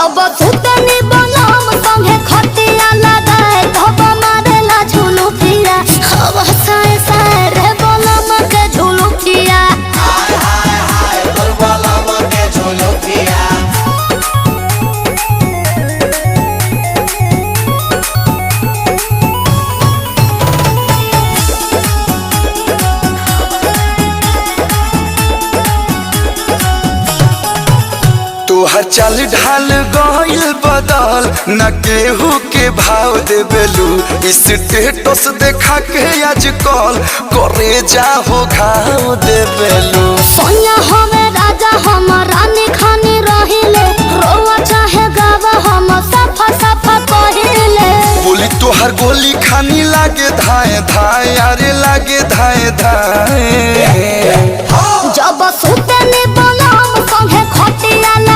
जब सुतनी बनम संगे खटिया लगाए तब मारेला झुलू फिरा अब साए साए रे बनम के झुलू फिरा हाय हाय हाय तोर बलम के झुलू फिरा। तोहर चाल ढाल गइल बदल न केहू के भाव देबेलू स्टेटस देखा के आजकल करे जाहो घाव देबेलू। सोनिया हमें राजा हम रानी खानी रहिले रोवा चाहे गावा हम सफा सफा कहिले बोली तोहर गोली खानी लागे धाए धाए अरे लागे धाए धाए। जब सुतनी